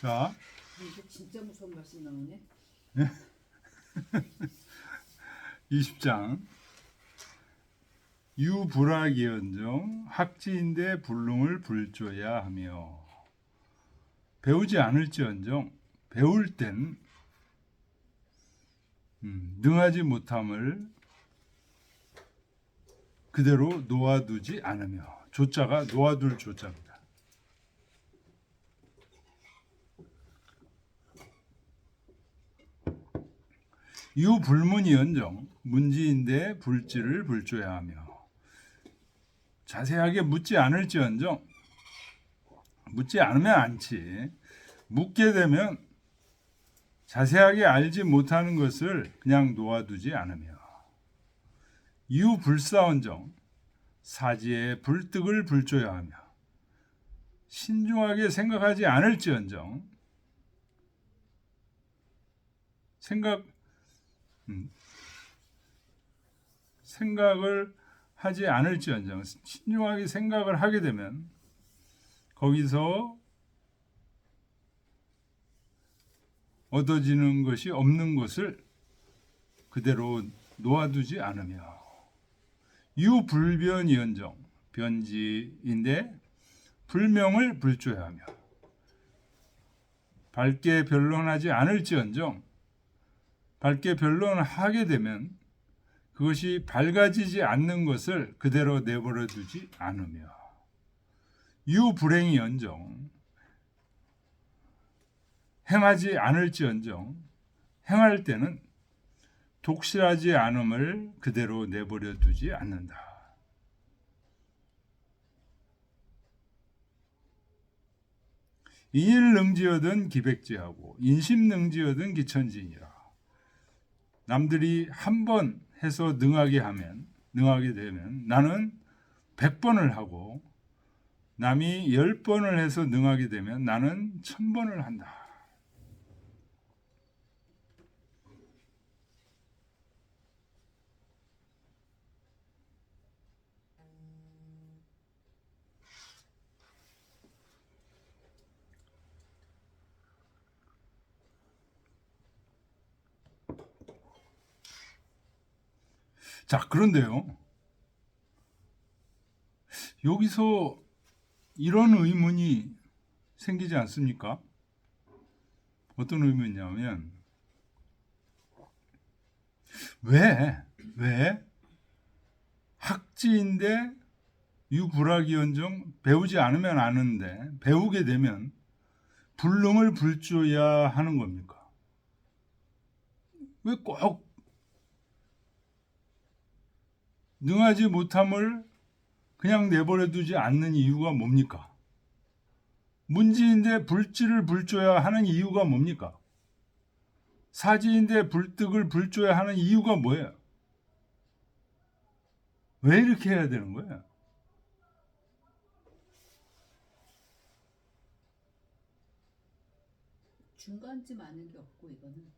자, 이게 진짜 무서운 말씀 나오네. 20장. 유불학이언정 학지인데 불능을 불조야 하며 배우지 않을지언정 배울 땐 능하지 못함을 그대로 놓아두지 않으며, 조자가 놓아둘 조자입니다. 유불문이언정 문지인데 불지를 불조야 하며 자세하게 묻지 않을지언정, 묻지 않으면 않지, 묻게 되면 자세하게 알지 못하는 것을 그냥 놓아두지 않으며, 유불사언정 사지에 불득을 불조야 하며 신중하게 생각하지 않을지언정, 생각을 하지 않을지언정, 신중하게 생각을 하게 되면 거기서 얻어지는 것이 없는 것을 그대로 놓아두지 않으며, 유불변이언정 변지인데 불명을 불조야 하며 밝게 변론하지 않을지언정 밝게 변론하게 되면 그것이 밝아지지 않는 것을 그대로 내버려 두지 않으며, 유불행이언정 행하지 않을지언정 행할 때는 독실하지 않음을 그대로 내버려 두지 않는다. 인일능지여든 기백지하고 인심능지여든 기천지니라. 남들이 한 번 해서 능하게 되면 나는 100번을 하고, 남이 10번을 해서 능하게 되면 나는 1000번을 한다. 자, 그런데요, 여기서 이런 의문이 생기지 않습니까? 어떤 의문이냐면, 왜 학지인데 유불학이언정 배우지 않으면 아는데 배우게 되면 불능을 불조야 하는 겁니까? 왜 꼭 능하지 못함을 그냥 내버려 두지 않는 이유가 뭡니까? 문지인데 불지를 불조야 하는 이유가 뭡니까? 사지인데 불득을 불조야 하는 이유가 뭐예요? 왜 이렇게 해야 되는 거예요? 중간쯤 아는 게 없고 이거는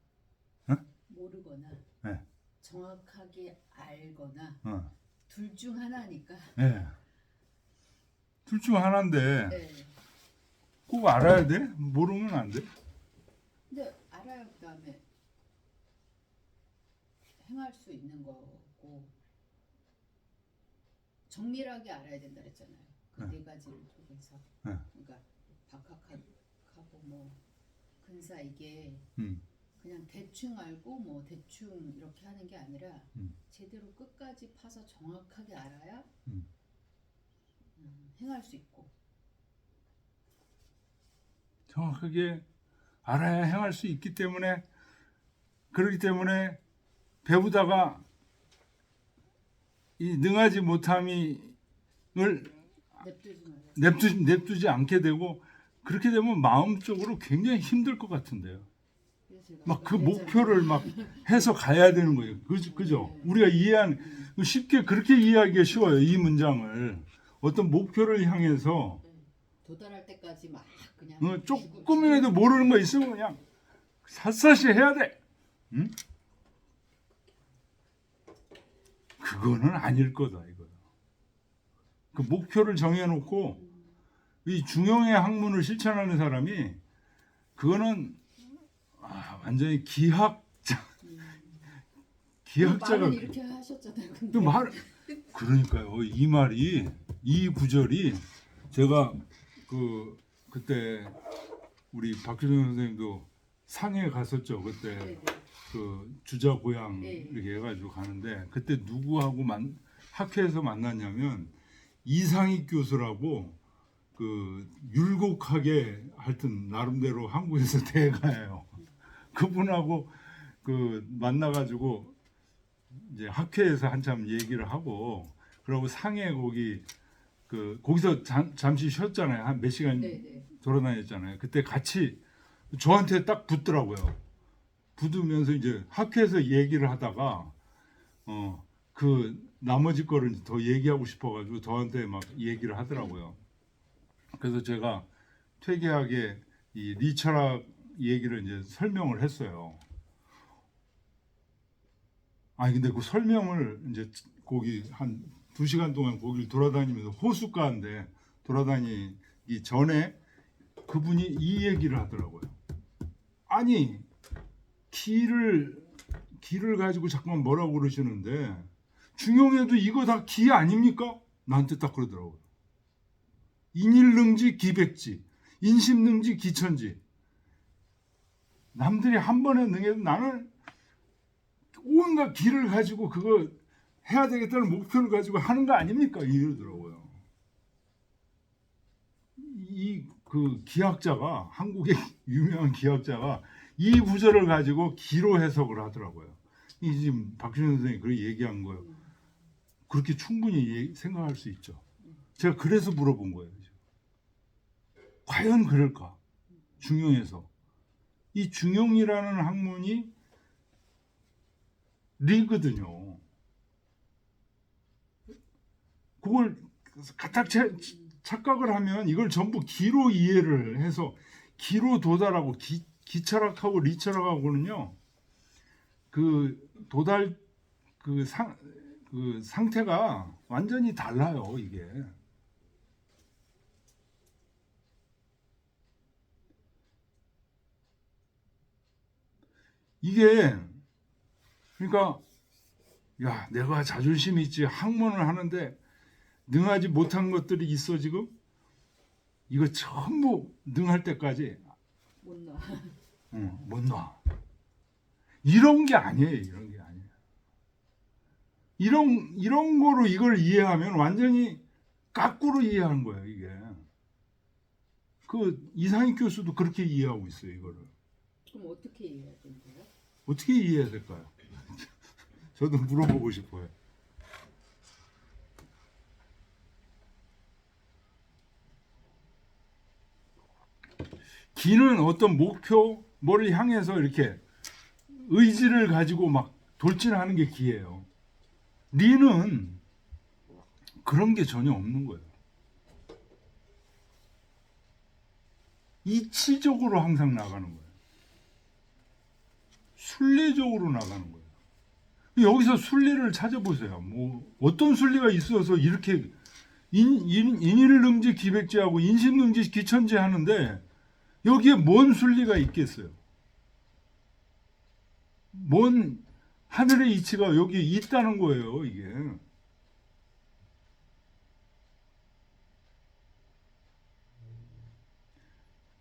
모르거나 네. 정확하게 알거나 어. 둘 중 하나니까. 네. 둘 중 하나인데 네. 꼭 알아야 돼? 모르면 안 돼? 근데 알아야 그다음에 행할 수 있는 거고 정밀하게 알아야 된다 그랬잖아요. 그 네 가지를 통해서. 네. 그러니까 박학하고 뭐 근사 이게 그냥 대충 알고 뭐 대충 이렇게 하는 게 아니라 제대로 끝까지 파서 정확하게 알아야 행할 수 있고. 정확하게 알아야 행할 수 있기 때문에, 그렇기 때문에 배우다가 이 능하지 못함을 냅두지 않게 되고, 그렇게 되면 마음적으로 굉장히 힘들 것 같은데요. 막 그 목표를 막 해서 가야 되는 거예요. 그죠? 우리가 이해하는, 쉽게 그렇게 이해하기가 쉬워요. 이 문장을 어떤 목표를 향해서 도달할 때까지 막 그냥 조금이라도 모르는 거 있으면 그냥 샅샅이 해야 돼. 응? 그거는 아닐 거다 이거. 그 목표를 정해놓고 이 중용의 학문을 실천하는 사람이 그거는 완전히 기학자가 말은 이렇게 하셨잖아요. 근데 그러니까요. 이 말이 이 구절이 제가 그때 우리 박규정 선생님도 상해 갔었죠. 그때 네네. 그 주자 고향 네. 이렇게 해가지고 가는데 그때 누구하고 학회에서 만났냐면 이상익 교수라고 그 율곡하게 하여튼 나름대로 한국에서 대가예요. 그분하고 그 만나가지고 이제 학회에서 한참 얘기를 하고 그러고 상해 거기서 잠시 쉬었잖아요. 한 몇 시간 네네. 돌아다녔잖아요. 그때 같이 저한테 딱 붙더라고요. 붙으면서 이제 학회에서 얘기를 하다가 그 나머지 거를 더 얘기하고 싶어가지고 저한테 막 얘기를 하더라고요. 그래서 제가 퇴계하게 이 리철학 얘기를 이제 설명을 했어요. 근데 그 설명을 이제 거기 한 2시간 동안 거기를 돌아다니면서 호숫가인데 돌아다니기 전에 그분이 이 얘기를 하더라고요. 아니 기를 가지고 자꾸만 뭐라고 그러시는데 중용에도 이거 다 기 아닙니까? 나한테 딱 그러더라고요. 인일능지 기백지, 인심능지 기천지. 남들이 한 번에 능해도 나는 온갖 기를 가지고 그거 해야 되겠다는 목표를 가지고 하는 거 아닙니까? 이러더라고요. 그 기학자가 한국의 유명한 기학자가 이 구절을 가지고 기로 해석을 하더라고요. 이 지금 박준현 선생님이 그렇게 얘기한 거예요. 그렇게 충분히 생각할 수 있죠. 제가 그래서 물어본 거예요. 과연 그럴까? 중용에서 이 중용이라는 학문이 리거든요. 그걸 가딱 착각을 하면 이걸 전부 기로 이해를 해서 기로 도달하고 기철학하고 리철학하고는요 그 도달 그 상태가 완전히 달라요. 이게 그러니까 야 내가 자존심 있지 학문을 하는데 능하지 못한 것들이 있어 지금 이거 전부 능할 때까지 못 놔. 못 놔. 이런 게 아니에요. 이런 거로 이걸 이해하면 완전히 거꾸로 이해하는 거예요. 이게 그 이상익 교수도 그렇게 이해하고 있어요. 이거를 그럼 어떻게 이해해야 된대요? 어떻게 이해해야 될까요? 저도 물어보고 싶어요. 기는 어떤 목표, 뭐를 향해서 이렇게 의지를 가지고 막 돌진하는 게 기예요. 리는 그런 게 전혀 없는 거예요. 이치적으로 항상 나가는 거예요. 순리적으로 나가는 거예요. 여기서 순리를 찾아보세요. 뭐 어떤 순리가 있어서 이렇게 인일능지 기백지하고 인심능지 기천지 하는데 여기에 뭔 순리가 있겠어요? 뭔 하늘의 이치가 여기 있다는 거예요, 이게.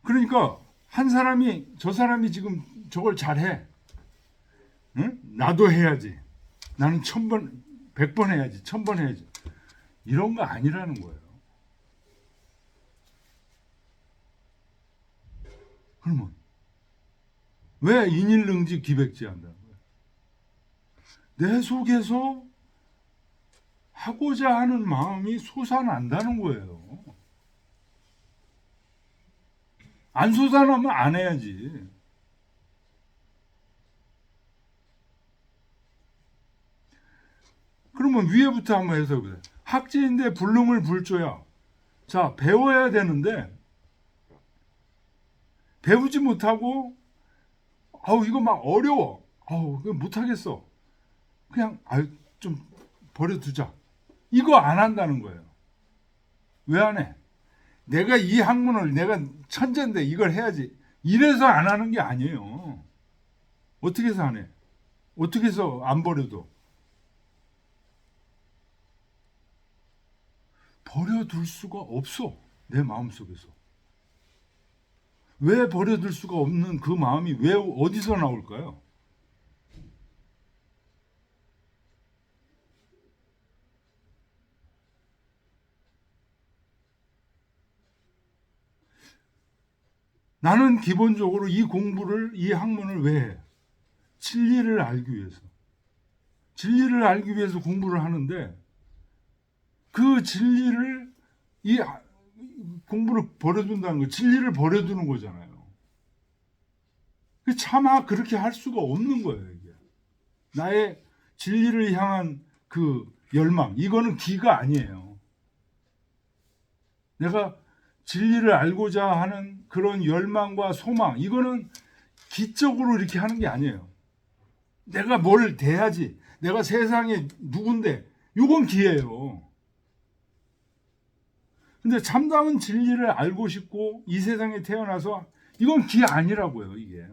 그러니까 한 사람이 저 사람이 지금 저걸 잘해. 응? 나도 해야지. 나는 1000번, 100번 해야지. 1000번 해야지. 이런 거 아니라는 거예요. 그러면 왜 인일능지 기백지 한다는 거예요? 내 속에서 하고자 하는 마음이 솟아난다는 거예요. 안 솟아나면 안 해야지. 그러면 위에부터 한번 해석해. 학지인데 불능을 불조야. 자, 배워야 되는데 배우지 못하고 이거 막 어려워. 이거 못하겠어. 그냥 좀 버려두자. 이거 안 한다는 거예요. 왜 안 해? 내가 이 학문을 내가 천재인데 이걸 해야지. 이래서 안 하는 게 아니에요. 어떻게 해서 안 해? 어떻게 해서 안 버려도? 버려둘 수가 없어. 내 마음속에서. 왜 버려둘 수가 없는 그 마음이 왜 어디서 나올까요? 나는 기본적으로 이 공부를, 이 학문을 왜 해? 진리를 알기 위해서. 진리를 알기 위해서 공부를 하는데 그 진리를 이 공부를 버려둔다는 거, 진리를 버려두는 거잖아요. 차마 그렇게 할 수가 없는 거예요, 이게. 나의 진리를 향한 그 열망, 이거는 기가 아니에요. 내가 진리를 알고자 하는 그런 열망과 소망, 이거는 기적으로 이렇게 하는 게 아니에요. 내가 뭘 돼야지, 내가 세상에 누군데, 이건 기예요. 근데 참다운 진리를 알고 싶고 이 세상에 태어나서 이건 기 아니라고요, 이게.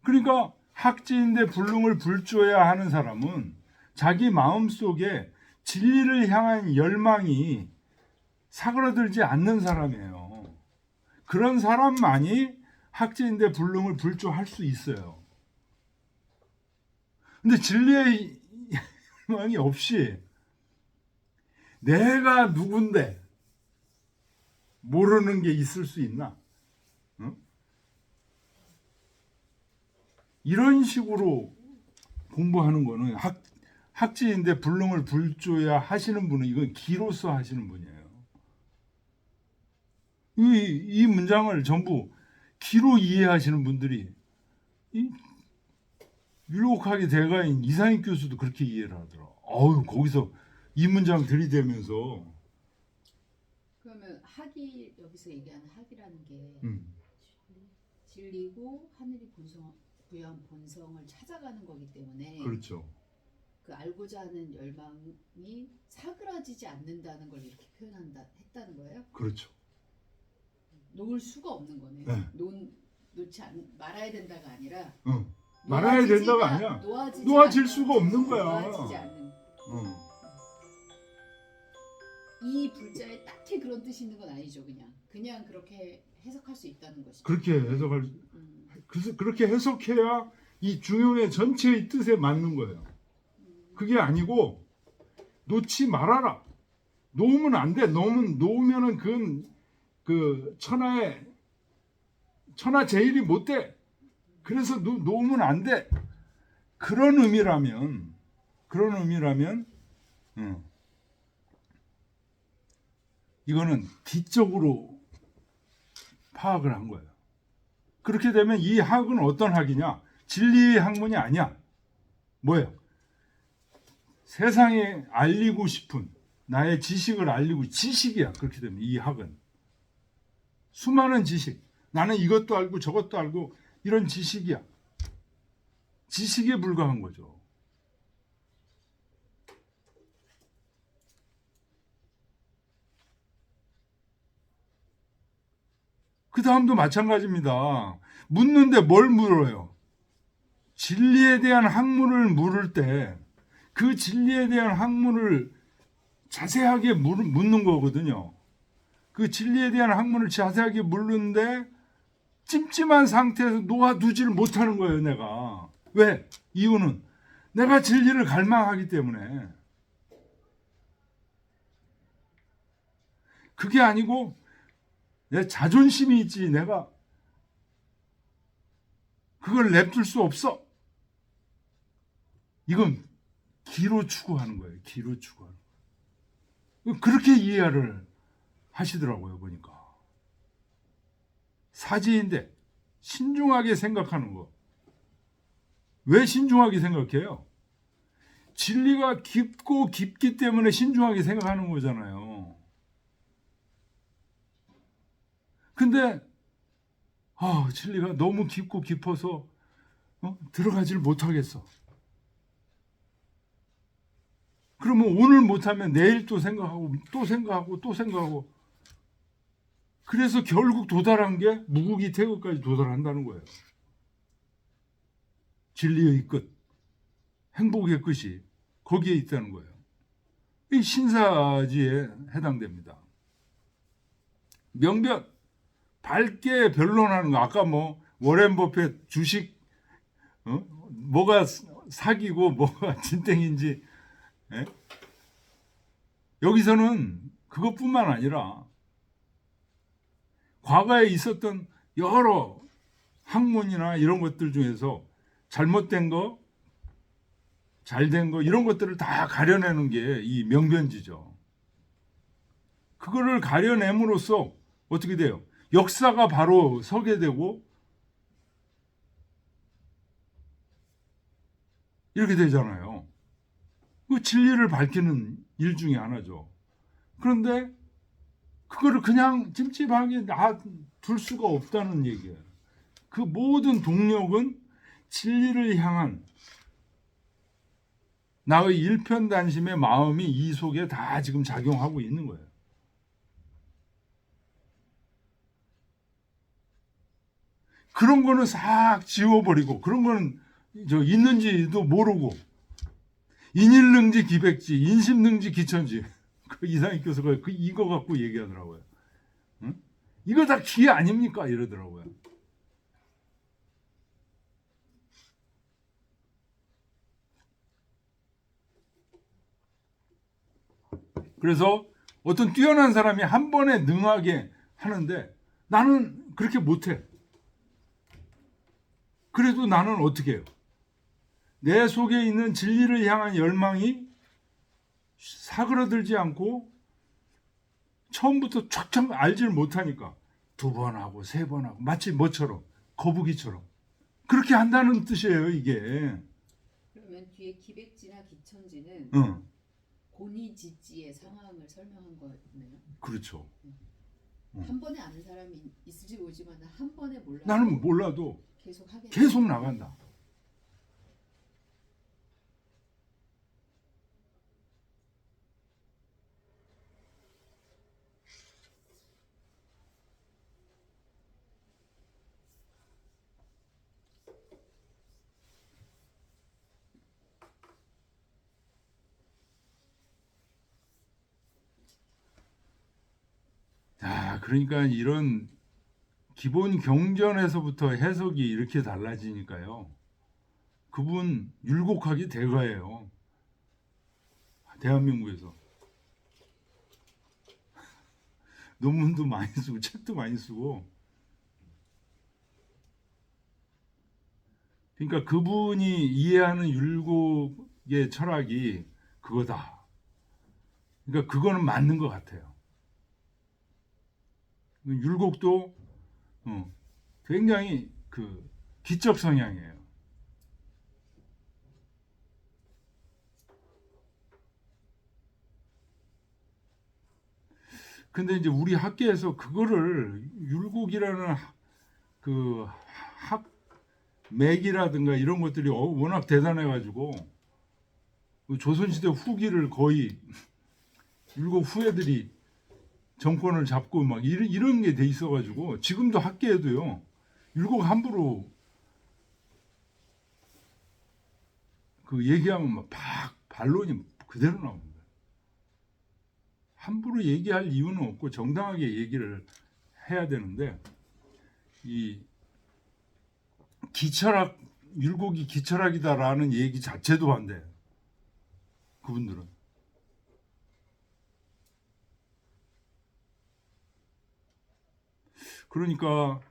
그러니까 학지인데 불능을 불조해야 하는 사람은 자기 마음속에 진리를 향한 열망이 사그라들지 않는 사람이에요. 그런 사람만이 학지인데 불능을 불조할 수 있어요. 근데 진리의 열망이 없이 내가 누군데 모르는 게 있을 수 있나? 응? 이런 식으로 공부하는 거는 학지인데 불능을 불조야 하시는 분은 이건 기로서 하시는 분이에요. 이 문장을 전부 기로 이해하시는 분들이 이 율곡학의 대가인 이상익 교수도 그렇게 이해를 하더라. 거기서 이 문장 들이대면서. 그러면 학이 여기서 얘기하는 학이라는 게 음. 진리고 하늘이 부여한 본성을 찾아가는 거기 때문에 그렇죠. 그 알고자 하는 열망이 사그라지지 않는다는 걸 이렇게 했다는 거예요? 그렇죠. 놓을 수가 없는 거네요. 네. 놓지 말아야 된다가 아니라 말아야 된다가 아니야. 놓아질 수가 없는 거야. 놓아지지 않는. 이 불자에 딱히 그런 뜻이 있는 건 아니죠. 그냥 그렇게 해석할 수 있다는 것이죠. 그렇게 해석할. 그래서 그렇게 해석해야 이 중용의 전체의 뜻에 맞는 거예요. 그게 아니고 놓지 말아라. 놓으면 안 돼. 놓으면은 그건 그 천하 제일이 못 돼. 그래서 놓으면 안 돼. 그런 의미라면 이거는 기적으로 파악을 한 거예요. 그렇게 되면 이 학은 어떤 학이냐? 진리의 학문이 아니야. 뭐예요? 세상에 알리고 싶은 나의 지식을 알리고, 지식이야. 그렇게 되면 이 학은 수많은 지식, 나는 이것도 알고 저것도 알고 이런 지식이야. 지식에 불과한 거죠. 그 다음도 마찬가지입니다. 묻는데 뭘 물어요? 진리에 대한 학문을 물을 때 그 진리에 대한 학문을 자세하게 묻는 거거든요. 그 진리에 대한 학문을 자세하게 묻는데 찜찜한 상태에서 놓아두지를 못하는 거예요, 내가. 왜? 이유는 내가 진리를 갈망하기 때문에. 그게 아니고 내 자존심이 있지, 내가 그걸 냅둘 수 없어. 이건 기로 추구하는 거예요. 기로 추구하는 거예요. 그렇게 이해를 하시더라고요, 보니까. 사지인데 신중하게 생각하는 거. 왜 신중하게 생각해요? 진리가 깊고 깊기 때문에 신중하게 생각하는 거잖아요. 근데 진리가 너무 깊고 깊어서 들어가지를 못하겠어. 그러면 오늘 못하면 내일 또 생각하고 또 생각하고 또 생각하고 그래서 결국 도달한 게 무국이 태극까지 도달한다는 거예요. 진리의 끝, 행복의 끝이 거기에 있다는 거예요. 이 신사지에 해당됩니다. 명변, 밝게 변론하는 거. 아까 뭐 워렌 버핏 주식 뭐가 사기고 뭐가 진땡인지, 예? 여기서는 그것뿐만 아니라 과거에 있었던 여러 학문이나 이런 것들 중에서 잘못된 거, 잘된 거 이런 것들을 다 가려내는 게 이 명변지죠. 그거를 가려냄으로써 어떻게 돼요? 역사가 바로 서게 되고 이렇게 되잖아요. 그 진리를 밝히는 일 중에 하나죠. 그런데 그거를 그냥 찜찜하게 놔둘 수가 없다는 얘기예요. 그 모든 동력은 진리를 향한 나의 일편단심의 마음이 이 속에 다 지금 작용하고 있는 거예요. 그런 거는 싹 지워버리고, 그런 거는 있는지도 모르고, 인일능지 기백지, 인심능지 기천지. 그 이상희 교수가 이거 갖고 얘기하더라고요. 응? 이거 다 기 아닙니까? 이러더라고요. 그래서 어떤 뛰어난 사람이 한 번에 능하게 하는데 나는 그렇게 못해. 그래도 나는 어떻게 해요? 내 속에 있는 진리를 향한 열망이 사그러들지 않고 처음부터 촥촥 알지를 못하니까 2번 하고 3번 하고 마치 뭐처럼 거북이처럼 그렇게 한다는 뜻이에요. 이게. 그러면 뒤에 기백지나 기천지는 고니지지의 상황을 설명한 거네요. 그렇죠. 한 번에 아는 사람이 있을지 모르지만 한 번에 몰라도 나는 몰라도 계속 하게 계속 나간다. 자, 그러니까 이런 기본 경전에서부터 해석이 이렇게 달라지니까요. 그분 율곡하기 대가예요. 대한민국에서. 논문도 많이 쓰고 책도 많이 쓰고. 그러니까 그분이 이해하는 율곡의 철학이 그거다. 그러니까 그거는 맞는 것 같아요. 율곡도 굉장히 그 기적 성향이에요. 근데 이제 우리 학계에서 그거를 율곡이라는 그 학맥이라든가 이런 것들이 워낙 대단해가지고 조선시대 후기를 거의 율곡 후예들이 정권을 잡고 막 이런 게 돼 있어가지고 지금도 학계에도요 율곡 함부로 그 얘기하면 막 반론이 그대로 나옵니다. 함부로 얘기할 이유는 없고 정당하게 얘기를 해야 되는데 이 기철학 율곡이 기철학이다라는 얘기 자체도 안 돼요. 그분들은. 그러니까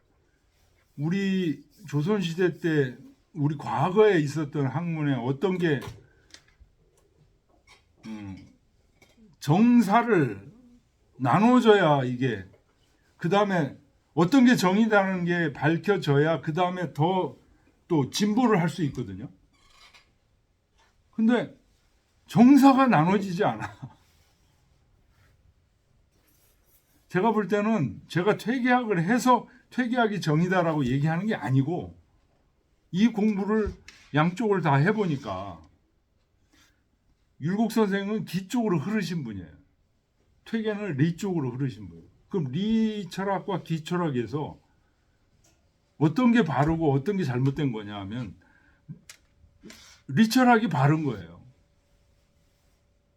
우리 조선시대 때 우리 과거에 있었던 학문에 어떤 게 정사를 나눠줘야 이게 그 다음에 어떤 게 정의라는 게 밝혀져야 그 다음에 더 또 진보를 할 수 있거든요. 근데 정사가 나눠지지 않아. 제가 볼 때는 제가 퇴계학을 해서 퇴계학이 정의다라고 얘기하는 게 아니고 이 공부를 양쪽을 다 해보니까 율곡 선생은 기 쪽으로 흐르신 분이에요. 퇴계는 리 쪽으로 흐르신 분이에요. 그럼 리 철학과 기 철학에서 어떤 게 바르고 어떤 게 잘못된 거냐 하면 리 철학이 바른 거예요.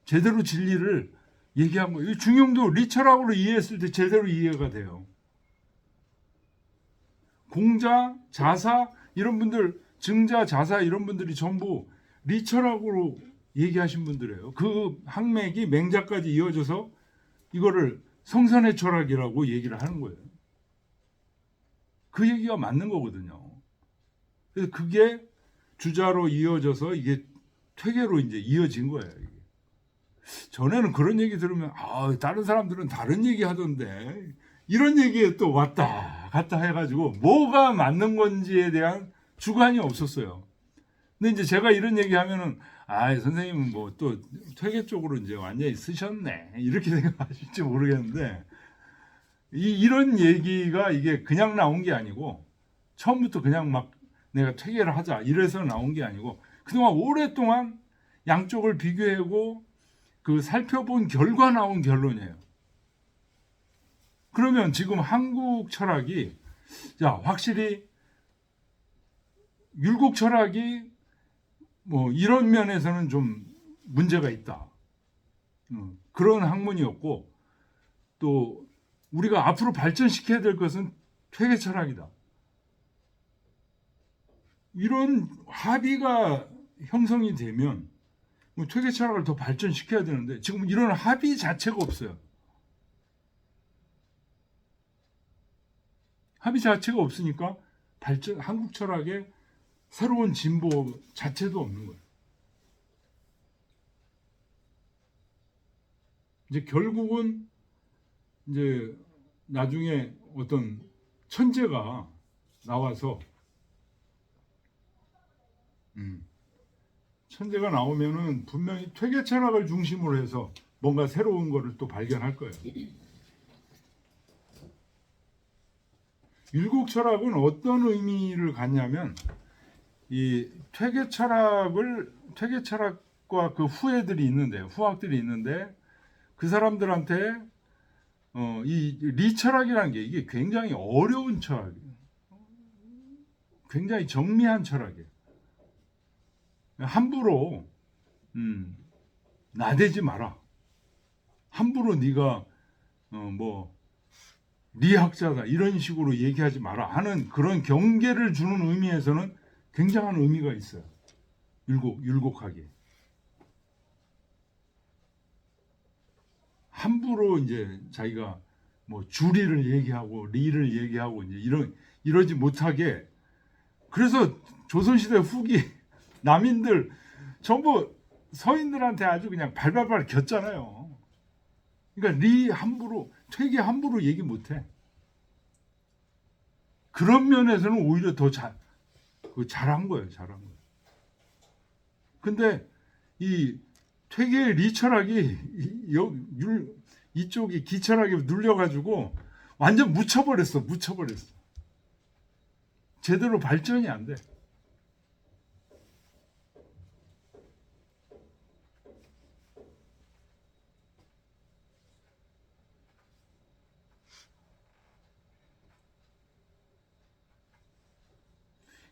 제대로 진리를 얘기한 거예요. 중용도 리 철학으로 이해했을 때 제대로 이해가 돼요. 공자, 자사 이런 분들, 증자, 자사 이런 분들이 전부 리 철학으로 얘기하신 분들이에요. 그 항맥이 맹자까지 이어져서 이거를 성선의 철학이라고 얘기를 하는 거예요. 그 얘기가 맞는 거거든요. 그래서 그게 주자로 이어져서 이게 퇴계로 이제 이어진 거예요. 이게. 전에는 그런 얘기 들으면 다른 사람들은 다른 얘기 하던데 이런 얘기에 또 왔다 갔다 해가지고 뭐가 맞는 건지에 대한 주관이 없었어요. 근데 이제 제가 이런 얘기 하면은 선생님은 뭐 또 퇴계 쪽으로 이제 완전히 쓰셨네 이렇게 생각하실지 모르겠는데 이런 얘기가 이게 그냥 나온 게 아니고 처음부터 그냥 막 내가 퇴계를 하자 이래서 나온 게 아니고 그동안 오랫동안 양쪽을 비교하고 그 살펴본 결과 나온 결론이에요. 그러면 지금 한국 철학이 확실히 율곡 철학이 뭐 이런 면에서는 좀 문제가 있다. 그런 학문이었고 또 우리가 앞으로 발전시켜야 될 것은 퇴계 철학이다. 이런 합의가 형성이 되면 퇴계 철학을 더 발전시켜야 되는데 지금 이런 합의 자체가 없어요. 합의 자체가 없으니까 한국 철학의 새로운 진보 자체도 없는 거예요. 이제 결국은 이제 나중에 어떤 천재가 나와서 천재가 나오면은 분명히 퇴계 철학을 중심으로 해서 뭔가 새로운 거를 또 발견할 거예요. 율곡 철학은 어떤 의미를 갖냐면 이 퇴계 철학과 그 후학들이 있는데 그 사람들한테 이 리 철학이라는 게 이게 굉장히 어려운 철학이에요. 굉장히 정리한 철학이에요. 함부로 나대지 마라. 함부로 네가 뭐 리학자다 이런 식으로 얘기하지 마라 하는 그런 경계를 주는 의미에서는 굉장한 의미가 있어요. 율곡하기. 함부로 이제 자기가 뭐 주리를 얘기하고 리를 얘기하고 이제 이러지 못하게. 그래서 조선시대 후기 남인들 전부 서인들한테 아주 그냥 발발발 겼잖아요. 그러니까 리 함부로 퇴계 함부로 얘기 못해. 그런 면에서는 오히려 더 잘한 거예요. 잘한 거예요. 근데 이 퇴계의 리 철학이 이쪽이 기 철학에 눌려가지고 완전 묻혀버렸어. 제대로 발전이 안 돼.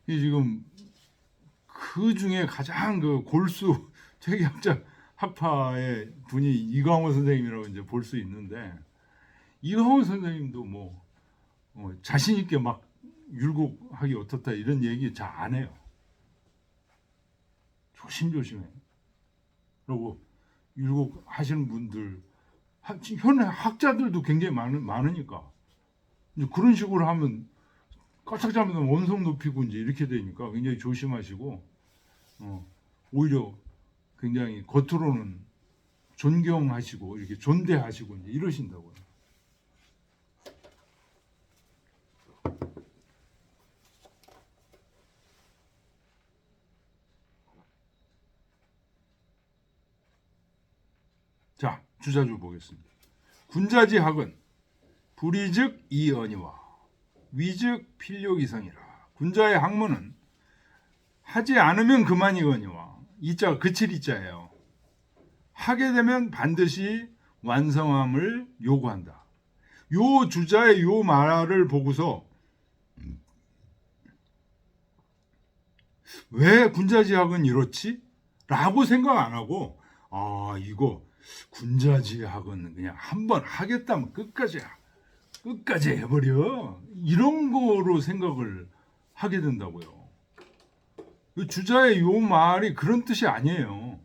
이 지금 그 중에 가장 그 골수 퇴계학자 학파의 분이 이광호 선생님이라고 이제 볼 수 있는데 이광호 선생님도 뭐 자신 있게 막 율곡하기 어떻다 이런 얘기 잘 안 해요. 조심조심해. 그리고 율곡 하시는 분들 현 학자들도 굉장히 많으니까 이제 그런 식으로 하면 까딱 잡으면 원성 높이고 이제 이렇게 되니까 굉장히 조심하시고 오히려 굉장히 겉으로는 존경하시고 이렇게 존대하시고 이제 이러신다고요. 자, 주자주 보겠습니다. 군자지학은 불이즉 이언이와 위즉 필요기성이라. 군자의 학문은 하지 않으면 그만이거니와 이자가 그칠 이자예요. 하게 되면 반드시 완성함을 요구한다. 요 주자의 요 말을 보고서 왜 군자지학은 이렇지? 라고 생각 안 하고 이거 군자지학은 그냥 한번 하겠다면 끝까지 해버려. 이런 거로 생각을 하게 된다고요. 주자의 요 말이 그런 뜻이 아니에요.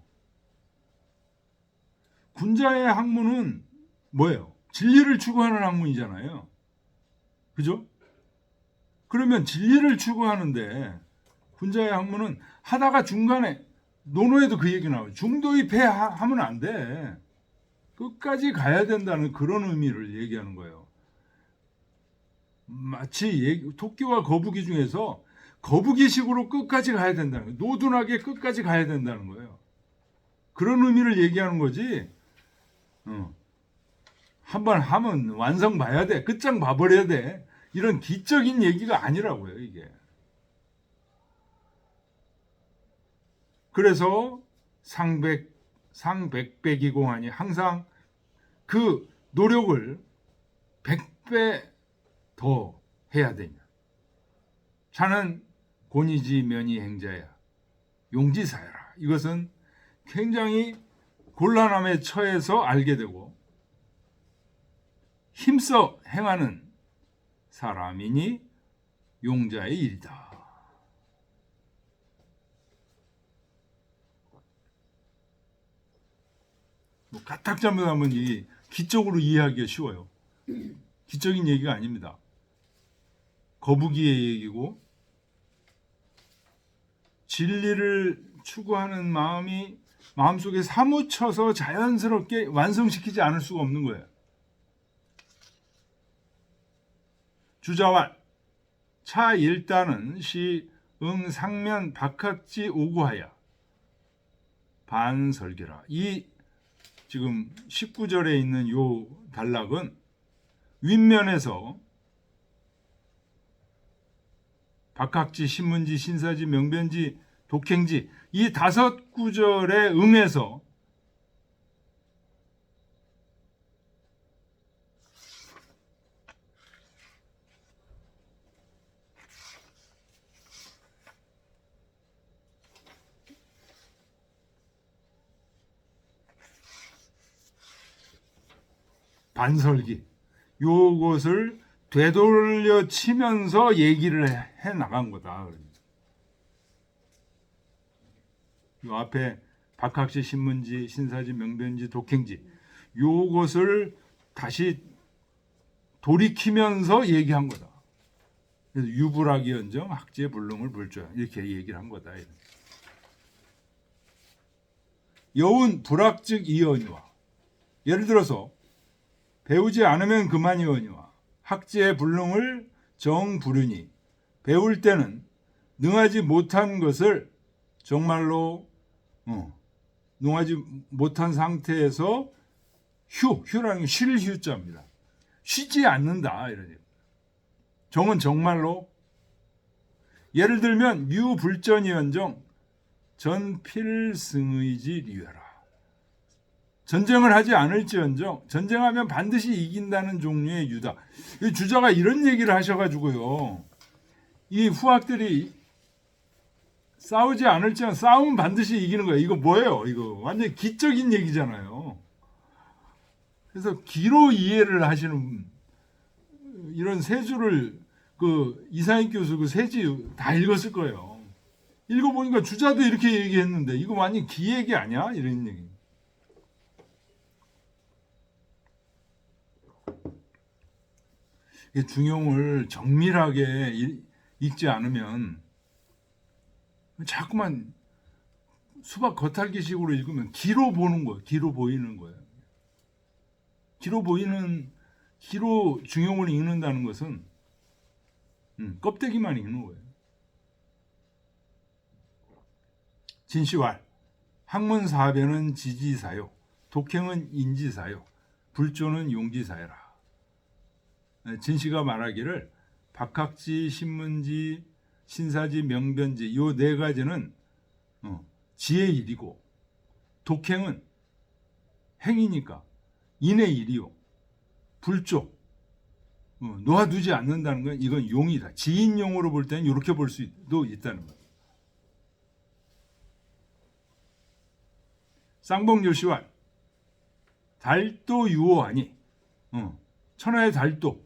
군자의 학문은 뭐예요? 진리를 추구하는 학문이잖아요. 그죠? 그러면 진리를 추구하는데 군자의 학문은 하다가 중간에 논어에도 그 얘기 나와요. 중도입하면 안 돼. 끝까지 가야 된다는 그런 의미를 얘기하는 거예요. 마치 토끼와 거북이 중에서 거북이식으로 끝까지 가야 된다는 거예요. 노둔하게 끝까지 가야 된다는 거예요. 그런 의미를 얘기하는 거지. 한번 하면 완성 봐야 돼. 끝장 봐버려야 돼. 이런 기적인 얘기가 아니라고요, 이게. 그래서 상백배기공하니 항상 그 노력을 100배 더 해야 되냐. 자는 곤이지 면이 행자야. 용지사여라. 이것은 굉장히 곤란함에 처해서 알게 되고 힘써 행하는 사람이니 용자의 일이다. 까딱잡으면 이 기적으로 이해하기가 쉬워요. 기적인 얘기가 아닙니다. 거북이의 얘기고 진리를 추구하는 마음이 마음속에 사무쳐서 자연스럽게 완성시키지 않을 수가 없는 거예요. 주자왈 차 일단은 시응 상면 박학지 오구하야 반설계라. 이 지금 19절에 있는 요 단락은 윗면에서 박학지, 신문지, 신사지, 명변지, 독행지 이 5구절에 응해서 반설기 요것을 되돌려 치면서 얘기를 해 나간 거다. 요 앞에 박학지, 신문지, 신사지, 명변지, 독행지 요것을 다시 돌이키면서 얘기한 거다. 그래서 유불학이 연정 학지의 불능을 불조야 이렇게 얘기를 한 거다. 여운 불학즉 이언이와 예를 들어서 배우지 않으면 그만이오니와 학지의 불능을 정부르니 배울 때는 능하지 못한 것을 정말로 능하지 못한 상태에서 휴라는 게 쉴 휴자입니다. 쉬지 않는다 이런 얘기. 정은 정말로 예를 들면 유불전이언정 전필승의지 리외라. 전쟁을 하지 않을지언정 전쟁하면 반드시 이긴다는 종류의 유다. 이 주자가 이런 얘기를 하셔가지고요. 이 후학들이 싸우지 않을지언정 싸우면 반드시 이기는 거예요. 이거 뭐예요? 이거 완전 기적인 얘기잖아요. 그래서 기로 이해를 하시는 이런 세 줄을 그 이상익 교수 그 세지 다 읽었을 거예요. 읽어보니까 주자도 이렇게 얘기했는데 이거 완전 기얘기 아니야? 이런 얘기. 중용을 정밀하게 읽지 않으면 자꾸만 수박 겉핥기식으로 읽으면 기로 보는 거예요. 기로 보이는 거예요. 기로 중용을 읽는다는 것은 껍데기만 읽는 거예요. 진시왈 학문사변은 지지사요 독행은 인지사요 불조는 용지사여라. 진시가 말하기를 박학지, 신문지, 신사지, 명변지 요 네 가지는 지의 일이고 독행은 행위니까 인의 일이요 불조 놓아두지 않는다는 건 이건 용이다. 지인용으로 볼 때는 이렇게 볼 수도 있다는 거예요. 쌍봉요시왈 달도 유오하니 천하의 달도가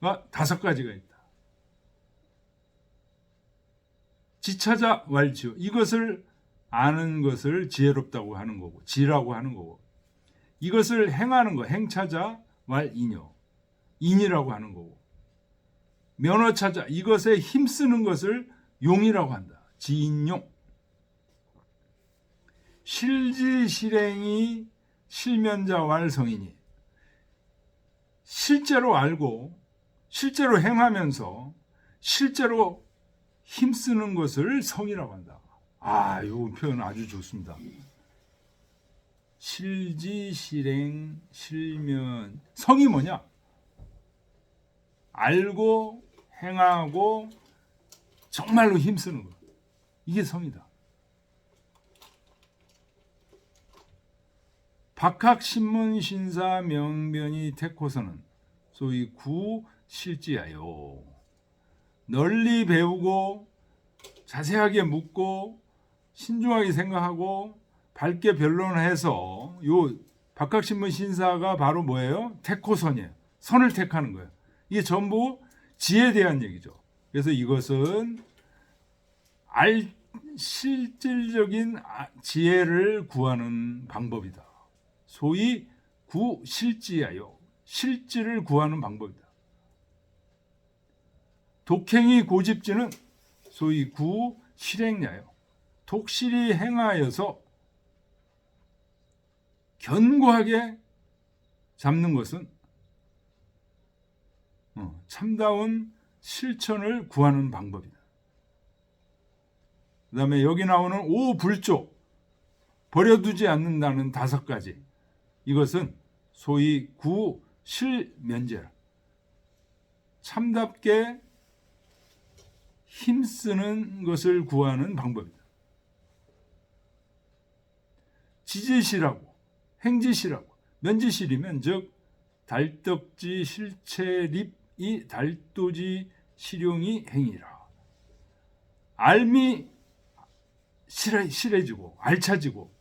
5가지가 있다. 지차자 왈지요. 이것을 아는 것을 지혜롭다고 하는 거고 지라고 하는 거고 이것을 행하는 거 행차자 왈이뇨 인이라고 하는 거고 면허차자 이것에 힘쓰는 것을 용이라고 한다. 지인용. 실지실행이 실면자 왈성이니 실제로 알고 실제로 행하면서 실제로 힘쓰는 것을 성이라고 한다. 이 표현 아주 좋습니다. 실지실행 실면 성이 뭐냐? 알고 행하고 정말로 힘쓰는 것. 이게 성이다. 박학신문신사 명변이 택호서는 소위 구실지하요. 널리 배우고 자세하게 묻고 신중하게 생각하고 밝게 변론해서 요 박학신문신사가 바로 뭐예요? 택호선이에요. 선을 택하는 거예요. 이게 전부 지혜에 대한 얘기죠. 그래서 이것은 실질적인 지혜를 구하는 방법이다. 소위 구실지하여 실지를 구하는 방법이다. 독행이 고집지는 소위 구실행야요. 독실히 행하여서 견고하게 잡는 것은 참다운 실천을 구하는 방법이다. 그 다음에 여기 나오는 오불조 버려두지 않는다는 5가지 이것은 소위 구실면제라. 참답게 힘쓰는 것을 구하는 방법이다. 지지시라고 행지시라고 면지실이면 즉 달떡지 실체립이 달도지 실용이 행이라. 알미 실해지고 알차지고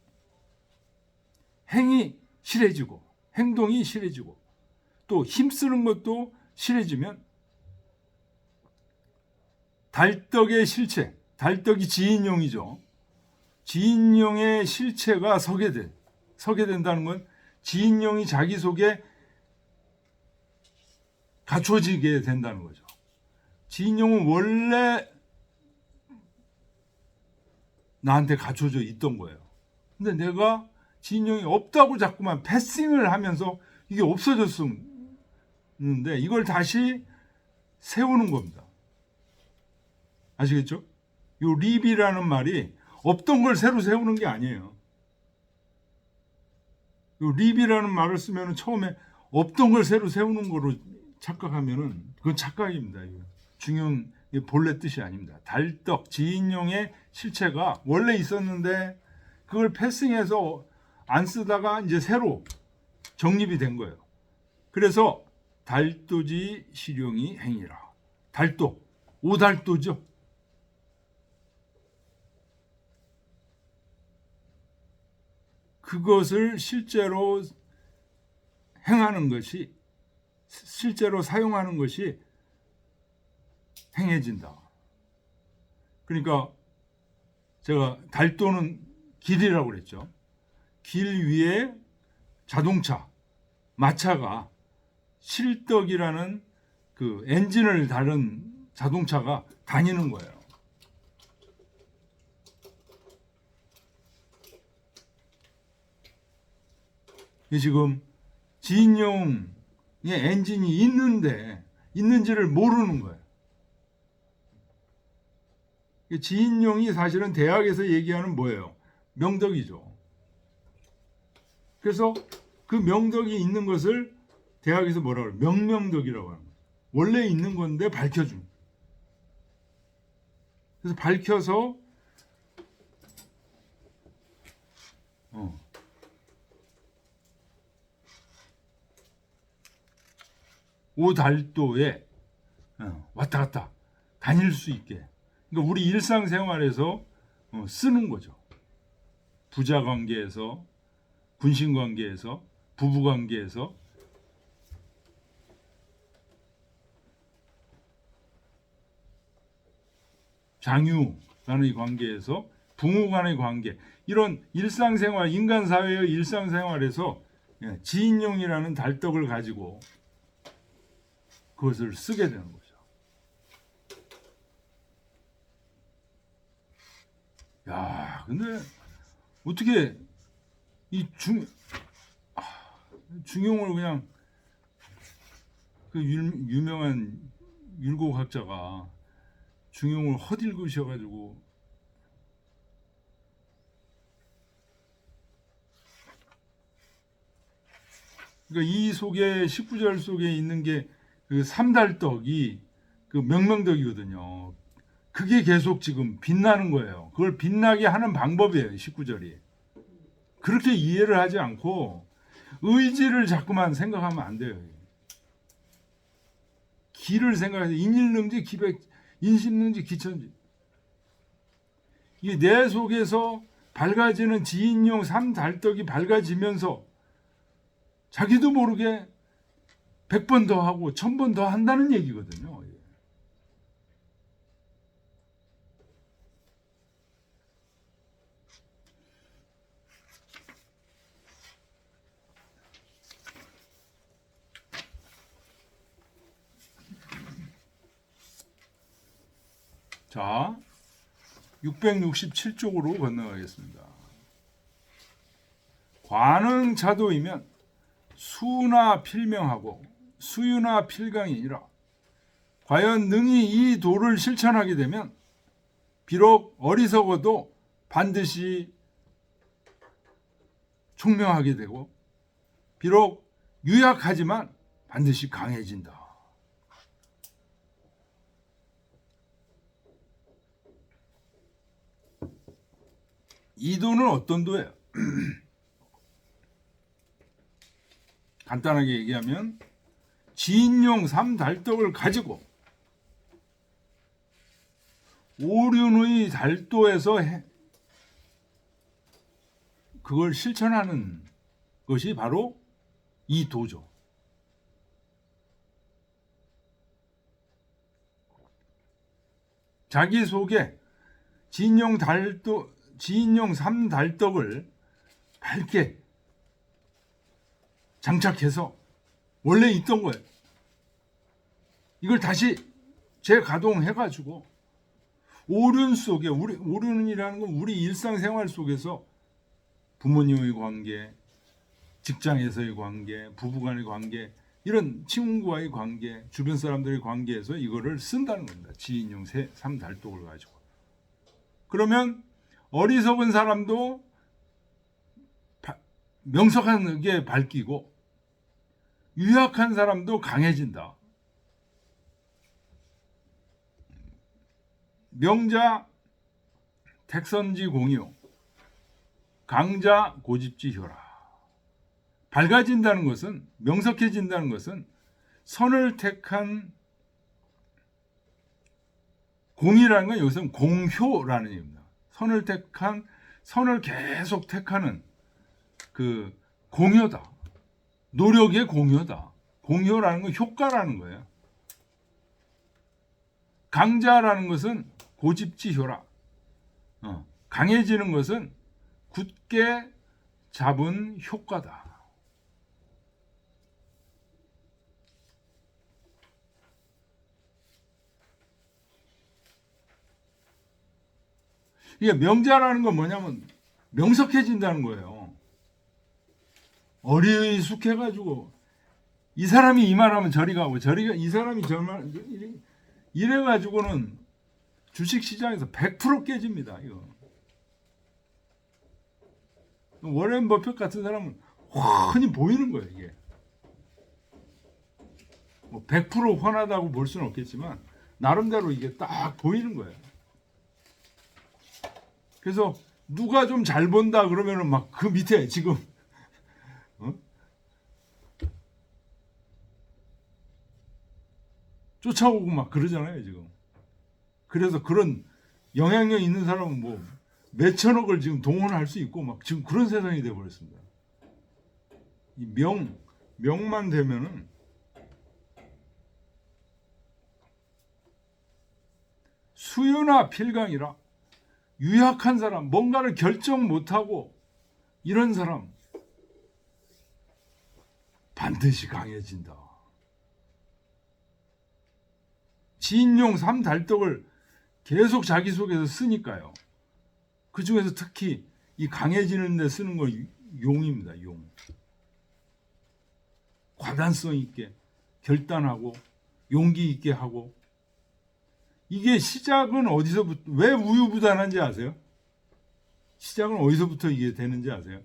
행이 실해지고 행동이 실해지고 또 힘쓰는 것도 실해지면 달떡의 실체, 달떡이 지인용이죠. 지인용의 실체가 서게 된다는 건 지인용이 자기 속에 갖춰지게 된다는 거죠. 지인용은 원래 나한테 갖춰져 있던 거예요. 근데 내가 지인용이 없다고 자꾸만 패싱을 하면서 이게 없어졌었는데 이걸 다시 세우는 겁니다. 아시겠죠? 요 립이라는 말이 없던 걸 새로 세우는 게 아니에요. 요 립이라는 말을 쓰면 처음에 없던 걸 새로 세우는 거로 착각하면은 그건 착각입니다. 중요한 본래 뜻이 아닙니다. 달떡 지인용의 실체가 원래 있었는데 그걸 패싱해서 안 쓰다가 이제 새로 정립이 된 거예요. 그래서 달도지 실용이 행이라. 달도 오달도죠. 그것을 실제로 행하는 것이 실제로 사용하는 것이 행해진다. 그러니까 제가 달도는 길이라고 그랬죠. 길 위에 자동차, 마차가 실떡이라는 그 엔진을 다룬 자동차가 다니는 거예요. 지금 지인용의 엔진이 있는지를 모르는 거예요. 지인용이 사실은 대학에서 얘기하는 뭐예요? 명덕이죠. 그래서 그 명덕이 있는 것을 대학에서 뭐라고 해요? 명명덕이라고 하는 거예요. 원래 있는 건데 밝혀준. 그래서 밝혀서 오달도에 왔다 갔다 다닐 수 있게. 그러니까 우리 일상생활에서 쓰는 거죠. 부자 관계에서, 군신 관계에서, 부부 관계에서, 장유 간의 관계에서, 부모 간의 관계, 이런 일상생활, 인간 사회의 일상생활에서 지인용이라는 달떡을 가지고 그것을 쓰게 되는 거죠. 야, 근데 어떻게 이 중용을 그냥 그 유명한 율곡학자가 중용을 헛읽으셔가지고 그러니까 이 속에 19절 속에 있는 게 그 삼달떡이 그 명명덕이거든요. 그게 계속 지금 빛나는 거예요. 그걸 빛나게 하는 방법이에요. 19절이. 그렇게 이해를 하지 않고 의지를 자꾸만 생각하면 안 돼요. 기를 생각해서 인일능지 기백, 인심능지 기천지. 이게 내 속에서 밝아지는 지인용 삼달떡이 밝아지면서 자기도 모르게 100번 더 하고 1000번 더 한다는 얘기거든요. 자, 667쪽으로 건너가겠습니다. 관응차도이면 수나 필명하고 수유나 필강이니라. 과연 능히 이 도를 실천하게 되면 비록 어리석어도 반드시 총명하게 되고 비록 유약하지만 반드시 강해진다. 이 도는 어떤 도예요? 간단하게 얘기하면 지인용 삼달떡을 가지고 오륜의 달도에서 그걸 실천하는 것이 바로 이 도죠. 자기 속에 지인용 삼달떡을 밝게 장착해서 원래 있던 거예요. 이걸 다시 재가동해가지고 오륜 속에 오륜이라는 건 우리 일상생활 속에서 부모님의 관계, 직장에서의 관계, 부부간의 관계, 이런 친구와의 관계, 주변 사람들의 관계에서 이거를 쓴다는 겁니다. 지인용 삼달떡을 가지고. 그러면 어리석은 사람도 명석하게 밝히고 유약한 사람도 강해진다. 명자 택선지 공유, 강자 고집지 효라. 밝아진다는 것은, 명석해진다는 것은 선을 택한 공이라는 건 여기서는 공효라는 얘기입니다. 선을 계속 택하는 그 공효다. 노력의 공효다. 공효라는 건 효과라는 거예요. 강자라는 것은 고집지효라. 강해지는 것은 굳게 잡은 효과다. 이게 명자라는 건 뭐냐면 명석해진다는 거예요. 어리숙해가지고 이 사람이 이 말하면 저리 가고 이 사람이 저 말 이래가지고는 주식시장에서 100% 깨집니다. 이거. 워렌 버핏 같은 사람은 훤히 보이는 거예요. 이게 뭐 100% 훤하다고 볼 수는 없겠지만 나름대로 이게 딱 보이는 거예요. 그래서 누가 좀 잘 본다 그러면은 막 그 밑에 지금 쫓아오고 막 그러잖아요 지금. 그래서 그런 영향력 있는 사람은 뭐 몇천억을 지금 동원할 수 있고 막 지금 그런 세상이 돼 버렸습니다. 이 명만 되면은 수요나 필강이라 유약한 사람, 뭔가를 결정 못하고 이런 사람 반드시 강해진다. 진용 3달독을 계속 자기 속에서 쓰니까요. 그 중에서 특히 이 강해지는 데 쓰는 거 용입니다. 용. 과단성 있게 결단하고 용기 있게 하고. 이게 시작은 어디서부터, 왜 우유부단한지 아세요? 시작은 어디서부터 이게 되는지 아세요?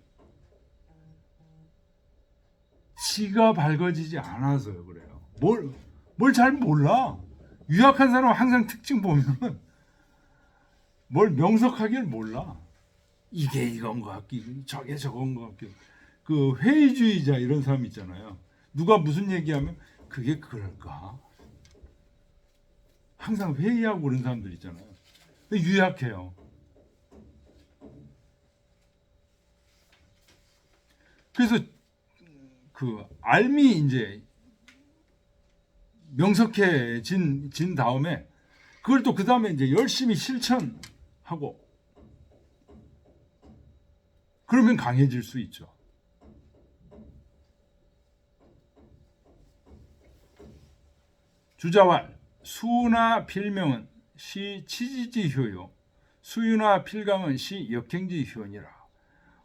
지가 밝아지지 않아서요. 그래요. 뭘 잘 몰라. 유약한 사람은 항상 특징 보면은 뭘 명석하길 몰라. 이게 이건 것 같기도, 저게 저건 것 같기도. 그 회의주의자 이런 사람 있잖아요. 누가 무슨 얘기하면 그게 그럴까? 항상 회의하고 그런 사람들 있잖아요. 근데 유약해요. 그래서 그 알미 이제 명석해진 다음에 그걸 또 그 다음에 이제 열심히 실천하고 그러면 강해질 수 있죠. 주자왈 수나 필명은 시 치지지효요 수유나 필강은 시 역행지효니라.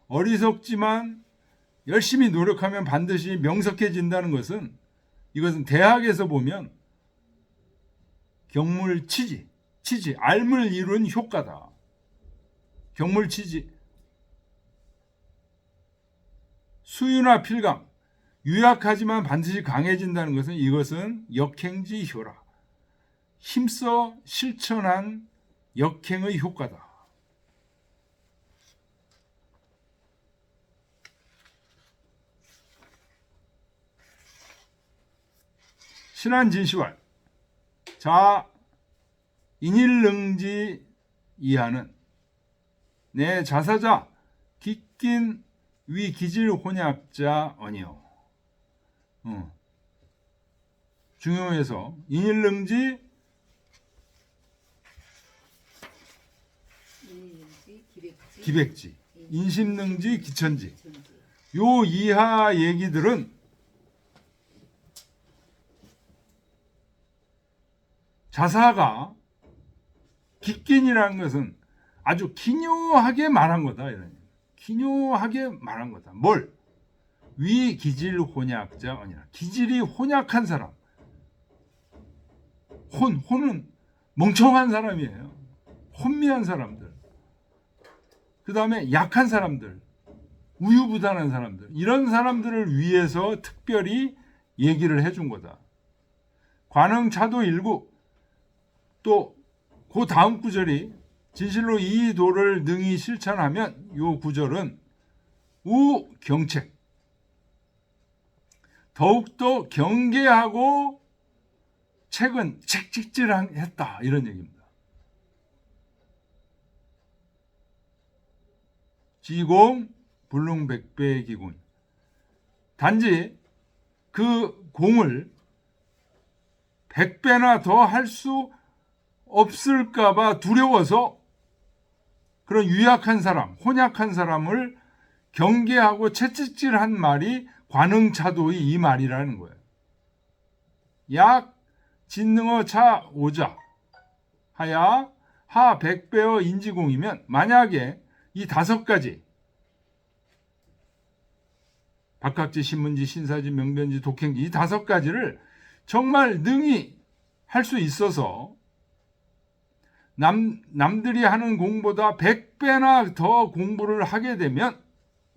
어리석지만 열심히 노력하면 반드시 명석해진다는 것은 이것은 대학에서 보면 경물치지, 알물 이룬 효과다. 경물치지. 수유나 필강, 유약하지만 반드시 강해진다는 것은 이것은 역행지효라. 힘써 실천한 역행의 효과다. 신한진시왈 자 인일능지 이하는 내 자사자 기낀 위 기질 혼약자 아니요. 중용에서 인일능지 기백지 인심능지 기천지 요 이하 얘기들은 자사가 기낀이라는 것은 아주 기묘하게 말한 거다. 이런 기묘하게 말한 거다. 뭘? 위 기질 혼약자 아니라 기질이 혼약한 사람. 혼은 멍청한 사람이에요. 혼미한 사람들. 그 다음에 약한 사람들, 우유부단한 사람들. 이런 사람들을 위해서 특별히 얘기를 해준 거다. 관흥차도 일구 또 그 다음 구절이 진실로 이 도를 능히 실천하면 요 구절은 우경책 더욱더 경계하고 책은 책찍질했다 이런 얘기입니다. 지공 불능백배기군 단지 그 공을 100배나 더 할 수 없을까봐 두려워서 그런 유약한 사람, 혼약한 사람을 경계하고 채찍질한 말이 관흥차도의 이 말이라는 거예요. 약 진능어 차 오자 하야 하 100배어 인지공이면 만약에 이 5가지 박학지, 신문지, 신사지, 명변지, 독행지 이 5가지를 정말 능히 할 수 있어서 남들이 하는 공보다 100배나 더 공부를 하게 되면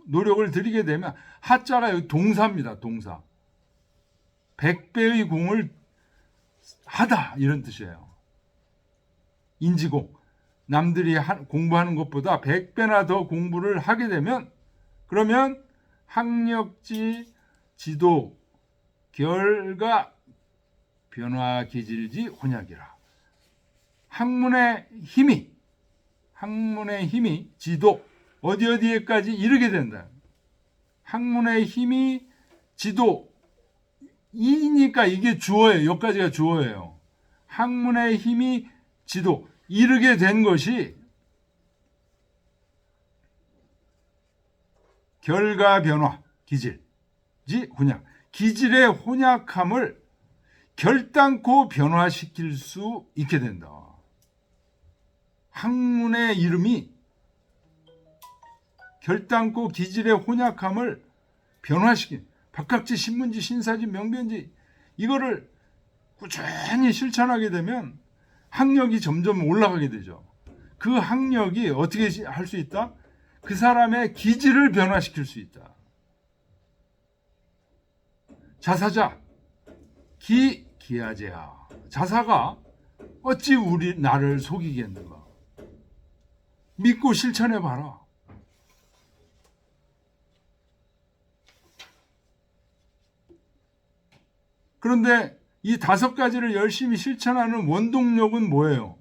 노력을 들이게 되면 하자가 여기 동사입니다. 동사. 100배의 공을 하다 이런 뜻이에요. 인지공. 남들이 공부하는 것보다 100배나 더 공부를 하게 되면 그러면 학력지, 지도, 결과, 변화기질지 혼약이라. 학문의 힘이 지도 어디에까지 이르게 된다. 학문의 힘이 지도 이니까 이게 주어예요. 여기까지가 주어예요. 학문의 힘이 지도 이르게 된 것이 결과 변화 기질지 혼약. 기질의 혼약함을 결단코 변화시킬 수 있게 된다. 학문의 이름이 결단코 기질의 혼약함을 변화시킨 박학지, 신문지, 신사지, 명변지 이거를 꾸준히 실천하게 되면 학력이 점점 올라가게 되죠. 그 학력이 어떻게 할 수 있다? 그 사람의 기질을 변화시킬 수 있다. 자사자 기하제야. 자사가 어찌 나를 속이겠는가? 믿고 실천해 봐라. 그런데 이 5가지를 열심히 실천하는 원동력은 뭐예요?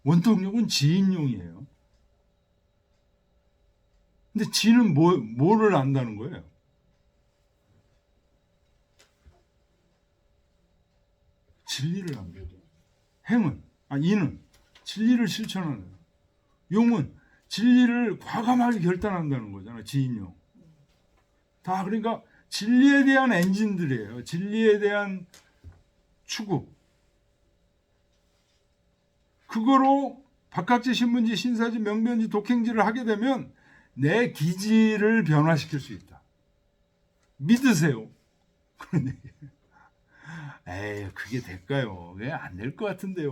원동력은 지인용이에요. 근데 지는 뭐를 안다는 거예요? 진리를 안다. 이는 진리를 실천하는 거예요. 용은 진리를 과감하게 결단한다는 거잖아요. 지인용. 다 그러니까 진리에 대한 엔진들이에요. 진리에 대한 추구. 그거로 박학지, 신문지, 신사지, 명변지, 독행지를 하게 되면 내 기질을 변화시킬 수 있다. 믿으세요. 그런 얘기. 에이, 그게 될까요? 왜 안 될 것 같은데요.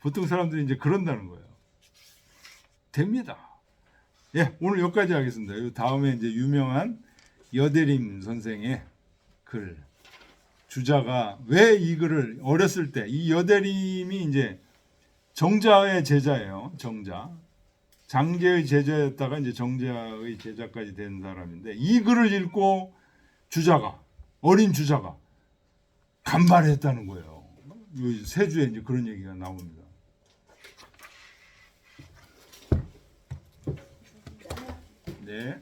보통 사람들이 이제 그런다는 거예요. 됩니다. 예, 오늘 여기까지 하겠습니다. 다음에 이제 유명한 여대림 선생의 글. 주자가 왜 이 글을 어렸을 때 이 여대림이 이제 정자의 제자예요. 정자. 장제의 제자였다가 이제 정자의 제자까지 된 사람인데 이 글을 읽고 어린 주자가 간발했다는 거예요. 세주에 이제 그런 얘기가 나옵니다. 네.